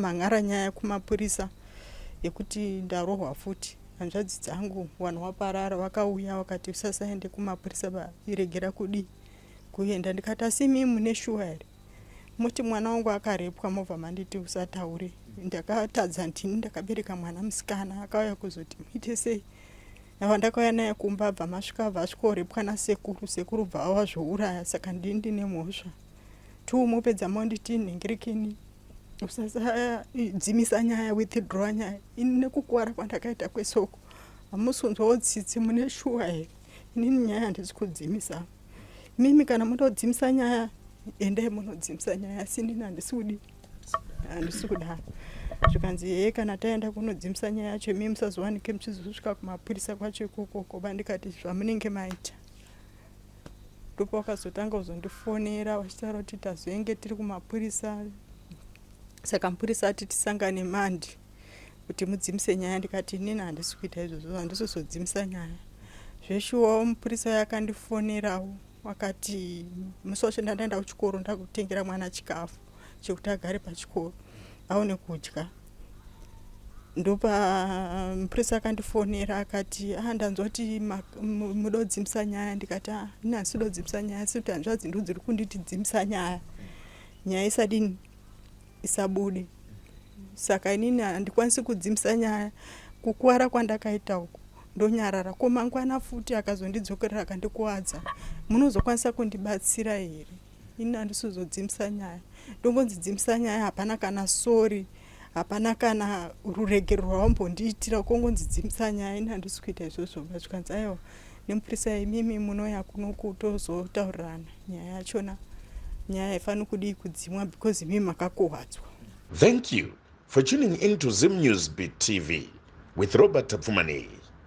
ndamhangara nyaya kumapurisa yekuti ndarohwa futi. Hanzvadzi dzangu vanhu vaparara vakauya vakati usasaende kumapurisa iregera kudi kuenda. Ndikati asi mimi mune shuwa here? Muti mwana wangu akarepwa mobva manditi usataure. Ndakatadza ndini ndakabereka mwana musikana akauya kuzoti muite sei? Ava ndakauya naye kumba bva masvika vasvikorepwa nasekuru. Sekuru bva wazvouraya. Saka ndini ndine mhosva. Mopedza monditi nhengerekeni usadzimisa nyaya, withdraw nyaya. Ini nekukuwara kwandakaita kwesoko hamusunzwawo tsitsi, mune shuwa here? Inini nyaya handisi kudzimisa. Mimi kana munodzimisa nyaya endai munodzimisa nyaya, asi inini handisi kudaro. Zvikanzi heye kana taenda kunodzimisa nyaya yacho mimi musazowanike muchizosvika kumapurisa kwacho ikoko. Koba ndikati zvamunenge maita. Ndipo vakazotanga kuzondifonera vachitaura kuti tazoenge tiri kumapurisa. Saka mupurisa ati tisangane Mandi kuti mudzimise nyaya. Ndikati inini handisi kuita izvozvo, handisizodzimisa nyaya. Zveshuwa mupurisa yakandifonerawo wakati musi wacho ndaenda kuchikoro ndakutengera mwana chikafu chekuti agare pachikoro aone kudya. Ndopa mupurisa akandifonera akati ndanzwa kuti munodzimisa nyaya. Ndikati ini handisi kudzimisa nyaya, asi kuti hanzvadzi ndidzo dziri kunditi dzimisa nyaya, nyaya isadini isabude. Saka inini handikwanisi kudzimisa nyaya. Kukuwara kwandakaita uku ndonyarara. Ko mangwana futi akazondidzokerera akandikuwadza, munozokwanisa kundibatsira here? Ini handisi kuzodzimisa nyaya. Ndongonzidzimisa nyaya, hapana kana sori, hapana kana ruregero rwawambondiitira, kongonzidzimisa nyaya. Ini handisi kuita izvozvo. Zvikanzi aiwa nemupurisa imimi munouya kunoku tozotaurirana nyaya yachona. Nyaya haifani kudi kudzimwa because imimi makakohwadzwa. Thank you for tuning in to Zim News Beat TV with Robert Tapfumani.